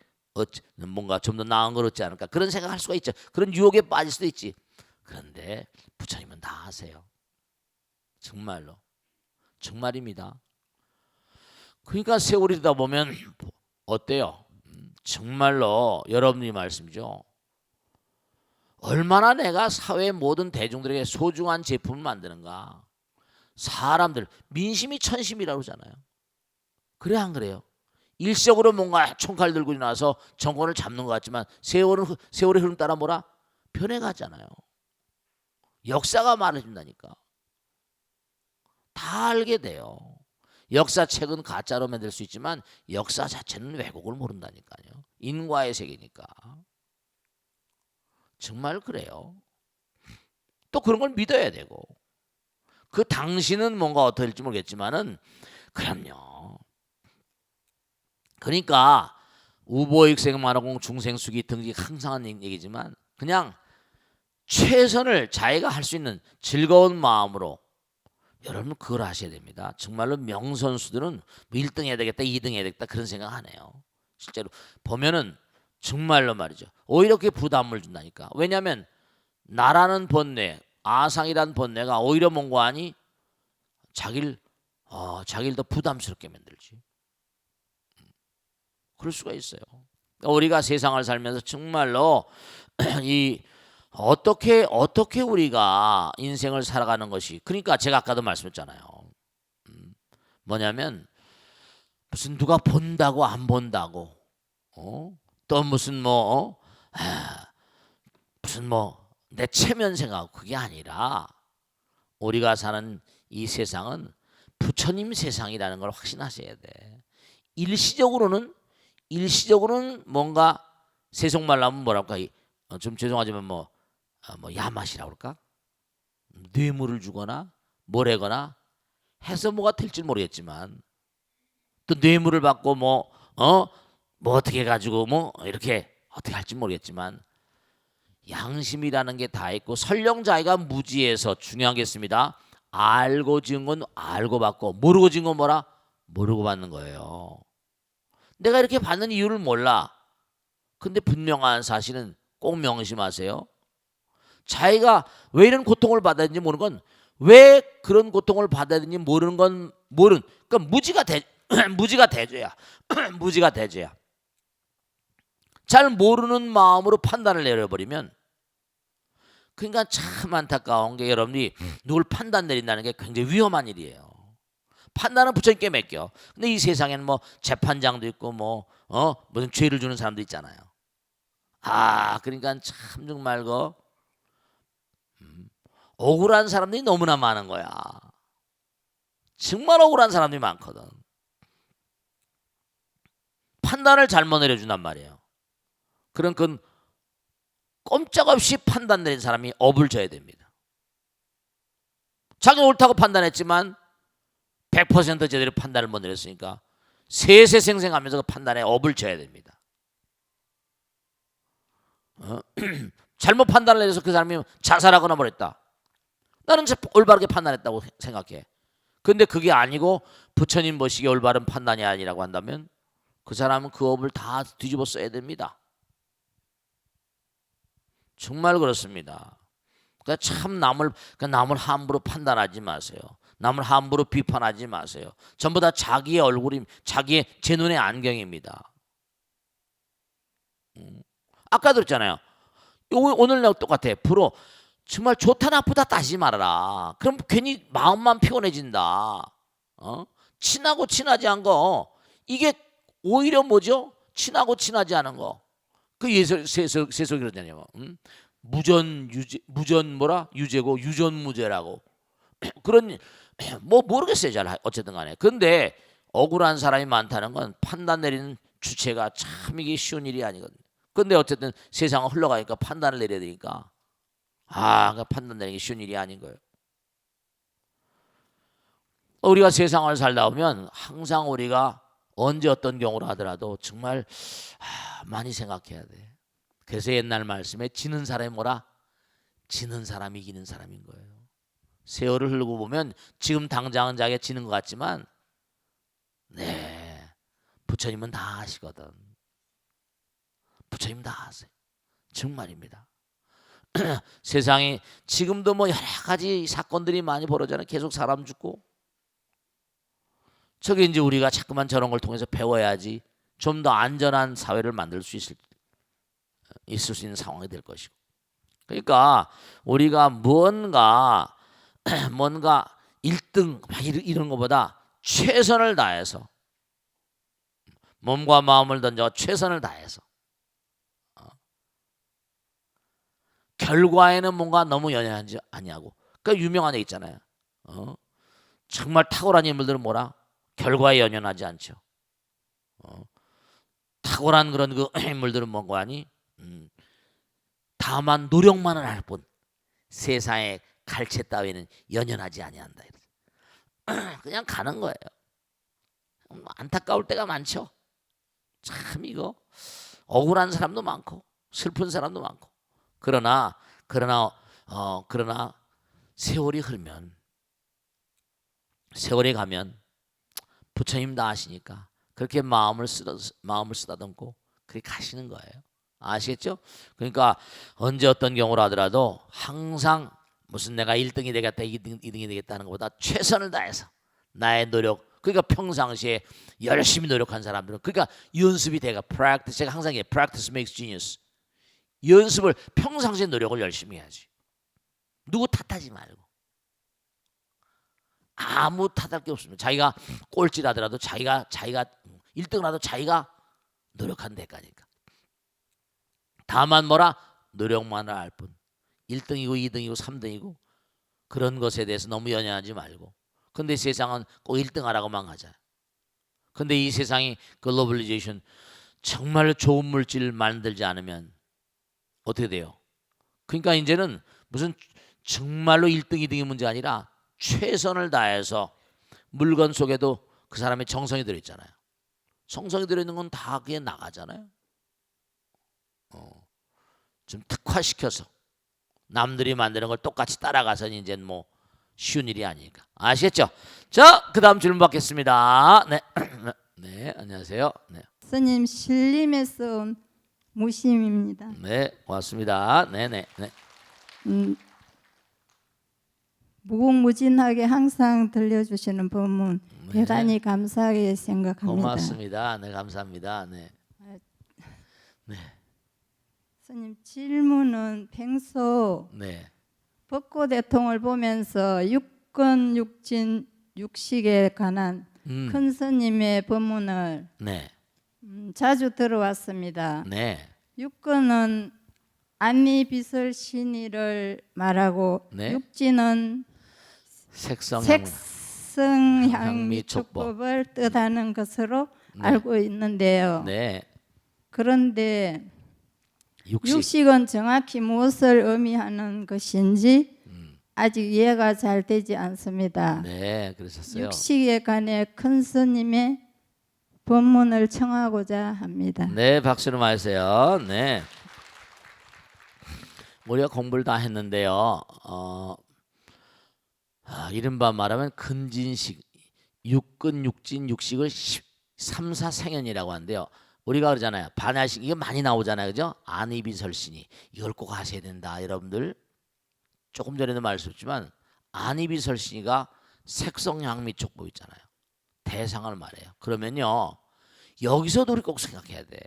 S1: 뭔가 좀 더 나은 걸 얻지 않을까 그런 생각할 수가 있죠. 그런 유혹에 빠질 수도 있지. 그런데 부처님은 다 아세요. 정말로. 정말입니다. 그러니까 세월이 되다 보면 어때요? 정말로 여러분이 말씀이죠. 얼마나 내가 사회 모든 대중들에게 소중한 제품을 만드는가. 사람들 민심이 천심이라고 그러잖아요. 그래 안 그래요? 일시적으로 뭔가 총칼 들고 나서 정권을 잡는 것 같지만 세월의 흐름 따라 변해가잖아요. 역사가 말해준다니까. 다 알게 돼요. 역사책은 가짜로 만들 수 있지만 역사 자체는 왜곡을 모른다니까요. 인과의 세계니까. 정말 그래요. 또 그런 걸 믿어야 되고. 그 당시는 뭔가 어떻게 될지 모르겠지만은 그럼요. 그러니까 우보익생 만화공 중생수기 등직 항상 하는 얘기지만 그냥 최선을 자기가 할 수 있는 즐거운 마음으로 여러분 그걸 하셔야 됩니다. 정말로 명선수들은 뭐 1등 해야 되겠다 2등 해야 되겠다 그런 생각 안 해요. 실제로 보면은 정말로 말이죠. 오히려 그게 부담을 준다니까. 왜냐하면 나라는 번뇌 아상이란 번뇌가 오히려 뭔가 하니 자기를 더 부담스럽게 만들지. 그럴 수가 있어요. 우리가 세상을 살면서 정말로 이 어떻게 우리가 인생을 살아가는 것이 그러니까 제가 아까도 말씀했잖아요. 뭐냐면 무슨 누가 본다고 안 본다고 또 무슨 무슨 내 체면 생각하고 그게 아니라 우리가 사는 이 세상은 부처님 세상이라는 걸 확신하셔야 돼. 일시적으로는 뭔가 세속말로 하면 뭐랄까 좀 죄송하지만 뭐 야맛이라고 그럴까? 뇌물을 주거나 뭐래거나 해서 뭐가 될지 모르겠지만 또 뇌물을 받고 뭐 어떻게 해가지고 이렇게 어떻게 할지 모르겠지만 양심이라는 게 다 있고 설령 자기가 무지해서 중요하겠습니다. 알고 지은 건 알고 받고 모르고 지은 건 뭐라? 모르고 받는 거예요. 내가 이렇게 받는 이유를 몰라. 근데 분명한 사실은 꼭 명심하세요. 자기가 왜 이런 고통을 받아야 되는지 모르는 건 왜 그런 고통을 받아야 되는지 모르는 건 그러니까 무지가 대죄야. 무지가 대죄야. 잘 모르는 마음으로 판단을 내려버리면 그러니까 참 안타까운 게 여러분이 누굴 판단 내린다는 게 굉장히 위험한 일이에요. 판단은 부처님께 맡겨. 근데 이 세상에는 뭐 재판장도 있고 무슨 죄를 주는 사람도 있잖아요. 그러니까 참 정말 억울한 사람들이 너무나 많은 거야. 정말 억울한 사람들이 많거든. 판단을 잘못 내려준단 말이에요. 그런 건 꼼짝없이 판단 내린 사람이 업을 져야 됩니다. 자기는 옳다고 판단했지만 100% 제대로 판단을 못 내렸으니까 세세생생하면서 그 판단에 업을 져야 됩니다. 잘못 판단을 내려서 그 사람이 자살하거나 뭐랬다. 나는 올바르게 판단했다고 생각해. 근데 그게 아니고 부처님 보시기에 올바른 판단이 아니라고 한다면 그 사람은 그 업을 다 뒤집어 써야 됩니다. 정말 그렇습니다. 그러니까 참 남을 함부로 판단하지 마세요. 남을 함부로 비판하지 마세요. 전부 다 자기의 얼굴이 자기의 제 눈의 안경입니다. 아까도 그랬잖아요. 오늘날 똑같아. 프로 정말 좋다 나쁘다 따지지 말아라. 그럼 괜히 마음만 피곤해진다. 친하고 친하지 않은 거 이게 오히려 뭐죠? 친하고 친하지 않은 거. 그 세속이 그러잖아요. 유제고 유전무제라고. 그런 모르겠어요. 잘 어쨌든 간에. 근데 억울한 사람이 많다는 건 판단 내리는 주체가 참 이게 쉬운 일이 아니거든요. 근데 어쨌든 세상은 흘러가니까 판단을 내려야 되니까 그러니까 판단 내리는 게 쉬운 일이 아닌 거예요. 우리가 세상을 살다 보면 항상 우리가 언제 어떤 경우를 하더라도 정말 많이 생각해야 돼. 그래서 옛날 말씀에 지는 사람이 뭐라? 지는 사람이 이기는 사람인 거예요. 세월을 흐르고 보면 지금 당장은 자기가 지는 것 같지만 부처님은 다 아시거든. 부처님 다 아세요. 정말입니다. 세상에 지금도 여러 가지 사건들이 많이 벌어져요. 계속 사람 죽고. 저게 이제 우리가 자꾸만 저런 걸 통해서 배워야지 좀 더 안전한 사회를 만들 수 있을 수 있는 상황이 될 것이고. 그러니까 우리가 뭔가 1등 이런 것보다 최선을 다해서 몸과 마음을 던져 최선을 다해서 결과에는 뭔가 너무 연연하지 아니하고. 그러니까 유명한 얘기 있잖아요. 정말 탁월한 인물들은 뭐라? 결과에 연연하지 않죠. 탁월한 그런 그 인물들은 뭔가 하니 다만 노력만을 할 뿐 세상의 갈채 따위는 연연하지 아니한다. 그냥 가는 거예요. 안타까울 때가 많죠. 참 이거 억울한 사람도 많고 슬픈 사람도 많고 그러나 세월이 흐르면 세월이 가면 부처님 다 아시니까 그렇게 마음을 쓰다듬고 그렇게 가시는 거예요. 아시겠죠? 그러니까 언제 어떤 경우로 하더라도 항상 무슨 내가 1등이 되겠다 2등이 되겠다는 것보다 최선을 다해서 나의 노력 그러니까 평상시에 열심히 노력한 사람들은 그러니까 연습이 돼가 practice 제가 항상 얘기해요. practice makes genius. 연습을 평상시에 노력을 열심히 해야지. 누구 탓하지 말고 아무 탓할 게 없습니다. 자기가 꼴찌라더라도 자기가 1등을 하도 자기가 노력한 대가니까. 다만 뭐라 노력만을 할 뿐 1등이고 2등이고 3등이고 그런 것에 대해서 너무 연연하지 말고 근데 세상은 꼭 1등 하라고만 하자. 근데 이 세상이 글로벌리제이션 정말 좋은 물질을 만들지 않으면 어떻게 돼요? 그러니까 이제는 무슨 정말로 1등 2등이 문제가 아니라 최선을 다해서 물건 속에도 그 사람의 정성이 들어있잖아요. 정성이 들어있는 건 다 그게 나가잖아요. 좀 특화시켜서 남들이 만드는 걸 똑같이 따라가서는 이제 뭐 쉬운 일이 아니니까. 아시겠죠? 자, 그 다음 질문 받겠습니다. 네. 네, 안녕하세요. 네.
S3: 스님 신림에서 온 무심입니다.
S1: 네, 고맙습니다. 네, 네, 네.
S3: 무궁무진하게 항상 들려주시는 법문
S1: 네.
S3: 대단히 감사하게 생각합니다.
S1: 고맙습니다. 네, 감사합니다. 네. 네.
S3: 스님 질문은 평소
S1: 네.
S3: 벚꽃 대통을 보면서 육건 육진 육식에 관한 큰 스님의 법문을
S1: 네.
S3: 자주 들어왔습니다.
S1: 네.
S3: 육건은 안니비설신이를 말하고
S1: 네.
S3: 육진은 색성향미촉법을 뜻하는 것으로
S1: 네.
S3: 알고 있는데요.
S1: 네.
S3: 그런데
S1: 육식.
S3: 육식은 정확히 무엇을 의미하는 것인지 아직 이해가 잘 되지 않습니다.
S1: 네, 그러셨어요.
S3: 육식에 관해 큰 스님의 법문을 청하고자 합니다.
S1: 네, 박수를 맞으세요. 네. 우리가 공부를 다 했는데요. 이른바 말하면 근진식, 육근, 육진, 육식을 3, 4생연이라고 하는데요. 우리가 그러잖아요. 반야식 이게 많이 나오잖아요. 그죠? 안이비설신이 이걸 꼭 하셔야 된다. 여러분들 조금 전에도 말씀드렸지만 안이비설신이가 색성향미촉법 있잖아요. 대상을 말해요. 그러면요. 여기서도 우리 꼭 생각해야 돼.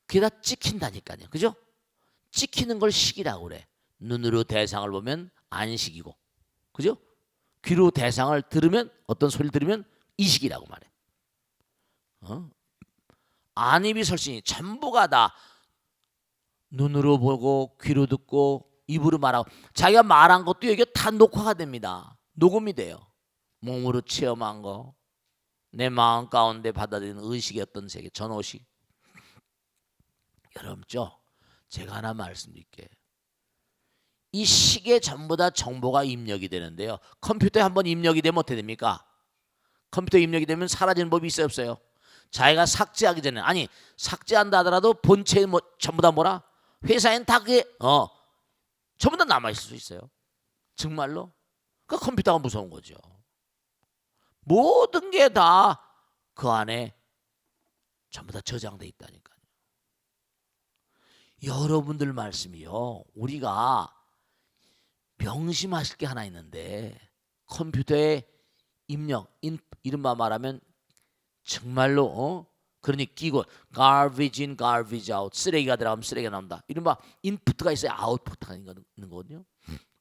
S1: 그게 다 찍힌다니까요. 그죠? 찍히는 걸 식이라고 그래. 눈으로 대상을 보면 안식이고. 그죠? 귀로 대상을 들으면 어떤 소리를 들으면 이식이라고 말해. 안이비설신이 전부가 다 눈으로 보고 귀로 듣고 입으로 말하고 자기가 말한 것도 여기 다 녹화가 됩니다. 녹음이 돼요. 몸으로 체험한 거, 내 마음 가운데 받아들이는 의식의 어떤 세계, 전오식. 여러분죠, 제가 하나 말씀드릴게요. 이 식에 전부 다 정보가 입력이 되는데요. 컴퓨터에 한번 입력이 되면 어떻게 됩니까? 컴퓨터에 입력이 되면 사라지는 법이 있어요, 없어요? 자기가 삭제하기 전에, 아니 삭제한다 하더라도 본체에 뭐 전부 다 뭐라? 회사엔 다 그게 전부 다 남아 있을 수 있어요. 정말로? 그 컴퓨터가 무서운 거죠. 모든 게 다 그 안에 전부 다 저장돼 있다니까요. 여러분들 말씀이요. 우리가 명심하실 게 하나 있는데 컴퓨터에 입력, 이른바 말하면 정말로 그러니 끼고 garbage in, garbage out, 쓰레기가 들어가면 쓰레기가 나온다. 이른바 인풋가 있어야 아웃풋가 있는 거거든요.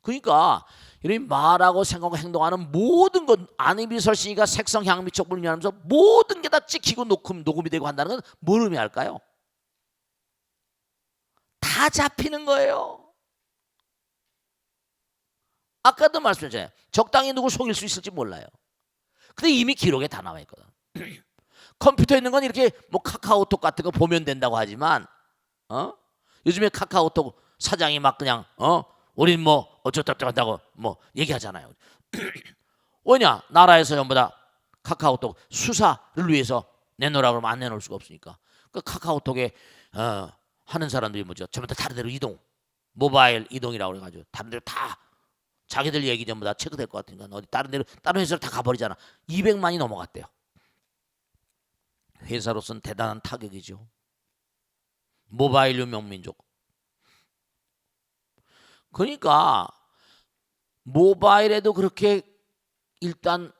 S1: 그러니까 이런 말하고 생각하고 행동하는 모든 것 안이비설신이가 색성향미촉법을 의미하면서 모든 게 다 찍히고 녹음이 되고 한다는 건 뭘 의미할까요? 다 잡히는 거예요. 아까도 말씀드렸잖아요. 적당히 누굴 속일 수 있을지 몰라요. 근데 이미 기록에 다 나와 있거든. 컴퓨터에 있는 건 이렇게 뭐 카카오톡 같은 거 보면 된다고 하지만 요즘에 카카오톡 사장이 막 그냥 우린 뭐 어쩌고저쩌고 한다고 뭐 얘기하잖아요. 왜냐? 나라에서 전부 다 카카오톡 수사를 위해서 내놓으라고 하면 안 내놓을 수가 없으니까. 그 카카오톡에 하는 사람들이 뭐죠? 전부 다 다른 데로 이동, 모바일 이동이라고 해가지고 다른 데로 다 자기들 얘기 전부 다 체크될 것 같으니까 어디 다른 데로 다른 회사로 다 가버리잖아. 200만이 넘어갔대요. 회사로서는 대단한 타격이죠. 모바일 유명민족. 그러니까 모바일에도 그렇게 일단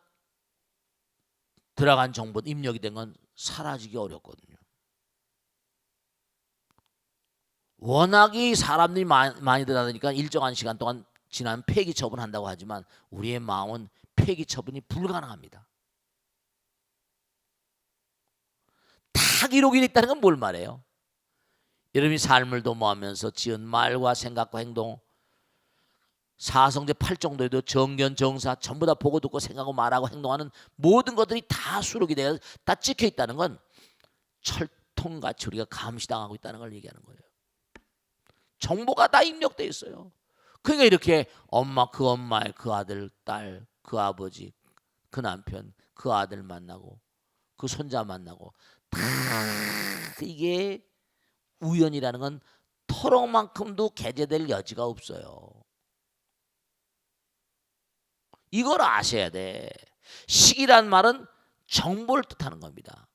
S1: 들어간 정보 입력이 된 건 사라지기 어렵거든요. 워낙이 사람들이 많이 들어가니까 일정한 시간 동안 지나면 폐기 처분한다고 하지만 우리의 마음은 폐기 처분이 불가능합니다. 다 기록이 있다는 건 뭘 말해요? 여러분이 삶을 도모하면서 지은 말과 생각과 행동, 사성제 8정도에도 정견, 정사 전부 다 보고 듣고 생각하고 말하고 행동하는 모든 것들이 다 수록이 되어 다 찍혀 있다는 건 철통같이 우리가 감시당하고 있다는 걸 얘기하는 거예요. 정보가 다 입력되어 있어요. 그러니까 이렇게 엄마의 그 아들, 딸, 그 아버지, 그 남편, 그 아들 만나고 그 손자 만나고 다 이게 우연이라는 건 토록만큼도 게재될 여지가 없어요. 이걸 아셔야 돼. 시기란 말은 정보를 뜻하는 겁니다.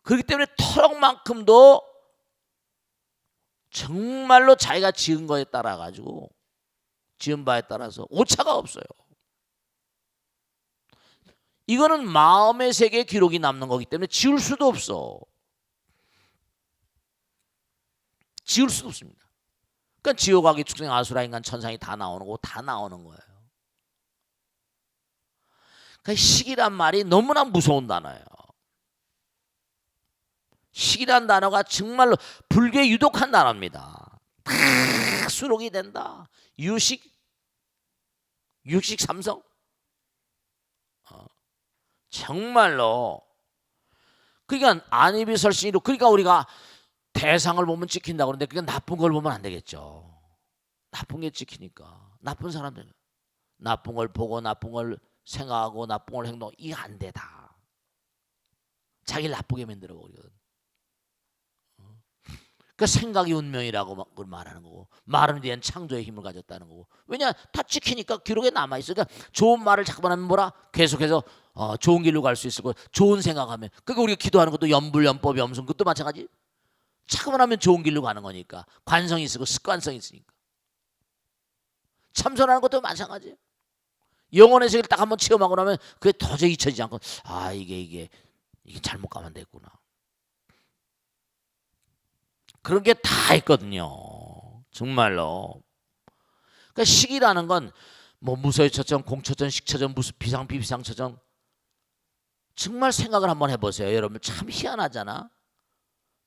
S1: 그렇기 때문에 토록만큼도 정말로 자기가 지은 거에 따라 가지고 지은 바에 따라서 오차가 없어요. 이거는 마음의 세계에 기록이 남는 거기 때문에 지울 수도 없어. 지울 수도 없습니다. 그러니까 지옥악이 축생 아수라 인간 천상이 다 나오는 거고 다 나오는 거예요. 그러니까 시기란 말이 너무나 무서운 단어예요. 시기란 단어가 정말로 불교에 유독한 단어입니다. 다 수록이 된다. 유식 삼성 정말로. 그러니까 안이비설신이로, 그러니까 우리가 대상을 보면 찍힌다고 그러는데 그게 나쁜 걸 보면 안 되겠죠. 나쁜 게 찍히니까. 나쁜 사람들은 나쁜 걸 보고 나쁜 걸 생각하고 나쁜 걸 행동, 이게 안 돼. 다 자기를 나쁘게 만들어 버리거든. 그 생각이 운명이라고 말하는 거고, 말은 대한 창조의 힘을 가졌다는 거고. 왜냐? 다 찍히니까 기록에 남아 있어. 그러니까 좋은 말을 자꾸만 하면 뭐라? 계속해서 좋은 길로 갈 수 있을 거고, 좋은 생각하면. 그러니까 우리가 기도하는 것도 염불염법 염승, 그것도 마찬가지. 자꾸만 하면 좋은 길로 가는 거니까. 관성이 있고 습관성이 있으니까. 참선하는 것도 마찬가지예요. 영혼의 세계를 딱 한번 체험하고 나면 그게 도저히 잊혀지지 않고, 아 이게 잘못 가면 됐구나. 그런 게 다 있거든요. 정말로. 그러니까 시기라는 건 뭐 무소의 처전, 공처전, 식처전, 비상, 비비상처전. 정말 생각을 한번 해보세요. 여러분 참 희한하잖아.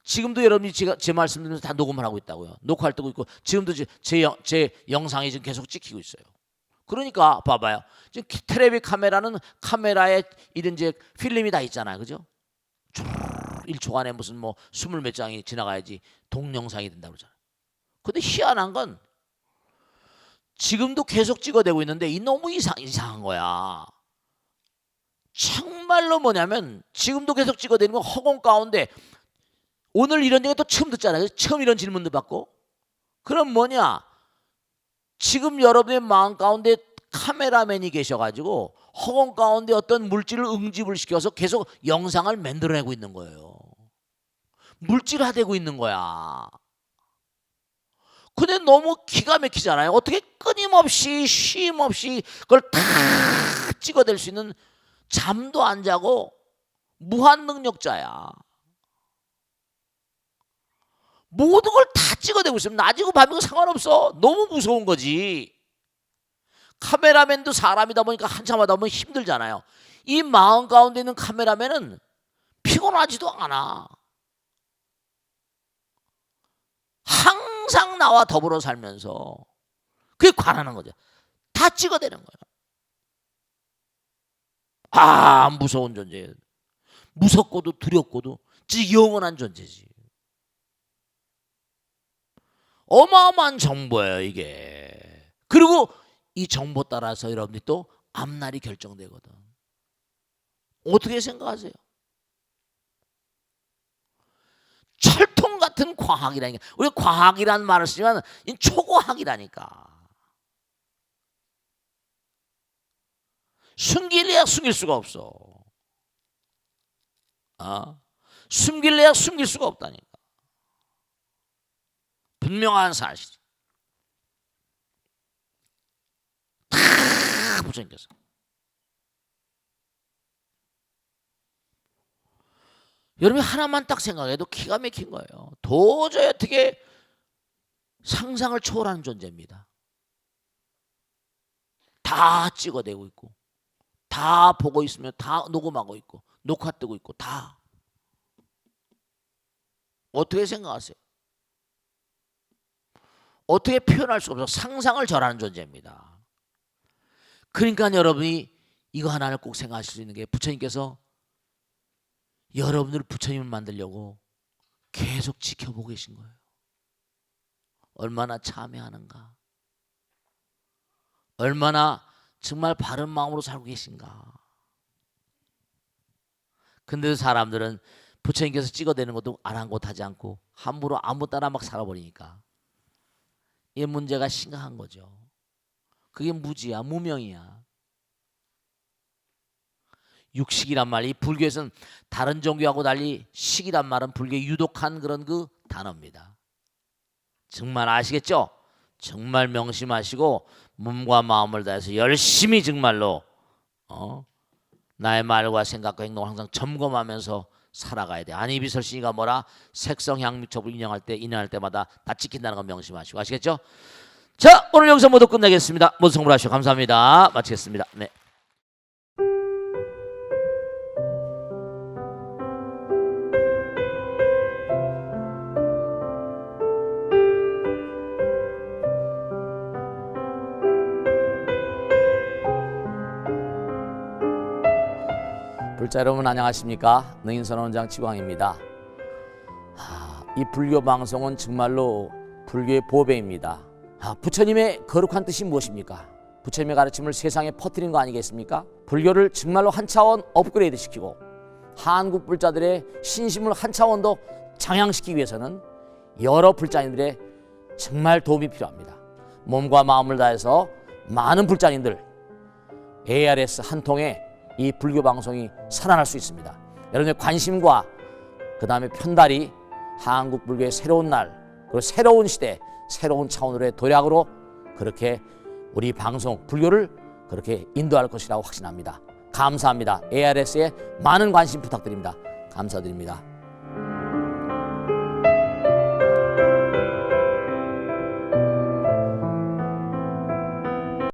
S1: 지금도 여러분이 제 말씀 들으면서 다 녹음을 하고 있다고요. 녹화할 때고 있고 지금도 제 영상이 지금 계속 찍히고 있어요. 그러니까 봐봐요. 지금 텔레비 카메라는 카메라에 이런 이제 필름이 다 있잖아요. 그죠? 1초 안에 무슨 뭐 20몇 장이 지나가야지 동영상이 된다고 그러잖아요. 근데 희한한 건 지금도 계속 찍어대고 있는데 이 너무 이상한 거야. 정말로 뭐냐면 지금도 계속 찍어대는 건 허공 가운데 오늘 이런 얘기 또 처음 듣잖아요. 처음 이런 질문도 받고. 그럼 뭐냐? 지금 여러분의 마음 가운데 카메라맨이 계셔가지고 허공 가운데 어떤 물질을 응집을 시켜서 계속 영상을 만들어내고 있는 거예요. 물질화되고 있는 거야. 근데 너무 기가 막히잖아요. 어떻게 끊임없이 쉼 없이 그걸 다 찍어댈 수 있는, 잠도 안 자고 무한 능력자야. 모든 걸 다 찍어대고 있으면 낮이고 밤이고 상관없어. 너무 무서운 거지. 카메라맨도 사람이다 보니까 한참 하다 보면 힘들잖아요. 이 마음 가운데 있는 카메라맨은 피곤하지도 않아. 항상 나와 더불어 살면서 그게 관하는 거죠. 다 찍어대는 거예요. 무서운 존재예요. 무섭고도 두렵고도 진짜 영원한 존재지. 어마어마한 정보예요 이게. 그리고 이 정보 따라서 여러분들이 또 앞날이 결정되거든. 어떻게 생각하세요? 철통 같은 과학이라니까. 우리 과학이라는 말을 쓰지만 이 초과학이라니까. 숨길래야 숨길 수가 없어. 숨길래야 숨길 수가 없다니까. 분명한 사실. 다 부처님께서. 여러분이 하나만 딱 생각해도 기가 막힌 거예요. 도저히 어떻게 상상을 초월하는 존재입니다. 다 찍어대고 있고 다 보고 있으면 다 녹음하고 있고 녹화 뜨고 있고 다. 어떻게 생각하세요? 어떻게 표현할 수 없어. 상상을 절하는 존재입니다. 그러니까 여러분이 이거 하나를 꼭 생각하실 수 있는 게 부처님께서 여러분들 부처님을 만들려고 계속 지켜보고 계신 거예요. 얼마나 참여하는가. 얼마나 정말 바른 마음으로 살고 계신가. 근데도 사람들은 부처님께서 찍어대는 것도 아랑곳하지 않고 함부로 아무 따라 막 살아버리니까 이 문제가 심각한 거죠. 그게 무지야, 무명이야. 육식이란 말이 불교에서는 다른 종교하고 달리 식이란 말은 불교의 유독한 그런 그 단어입니다. 정말 아시겠죠? 정말 명심하시고 몸과 마음을 다해서 열심히 정말로 나의 말과 생각과 행동을 항상 점검하면서 살아가야 돼. 안이비설신이가 뭐라? 색성향미촉을 인연할 때마다 다 지킨다는 거 명심하시고 아시겠죠? 자, 오늘 여기서 모두 끝내겠습니다. 모두 성불하시고 감사합니다. 마치겠습니다. 네. 불자 여러분 안녕하십니까? 능인선원장 지광입니다. 이 불교 방송은 정말로 불교의 보배입니다. 부처님의 거룩한 뜻이 무엇입니까? 부처님의 가르침을 세상에 퍼뜨린 거 아니겠습니까? 불교를 정말로 한 차원 업그레이드 시키고 한국 불자들의 신심을 한 차원 더 장양시키기 위해서는 여러 불자님들의 정말 도움이 필요합니다. 몸과 마음을 다해서 많은 불자님들 ARS 한 통에 이 불교 방송이 살아날 수 있습니다. 여러분의 관심과 그 다음에 편달이 한국 불교의 새로운 날 그리고 새로운 시대 새로운 차원으로의 도약으로 그렇게 우리 방송 불교를 그렇게 인도할 것이라고 확신합니다. 감사합니다. ARS에 많은 관심 부탁드립니다. 감사드립니다.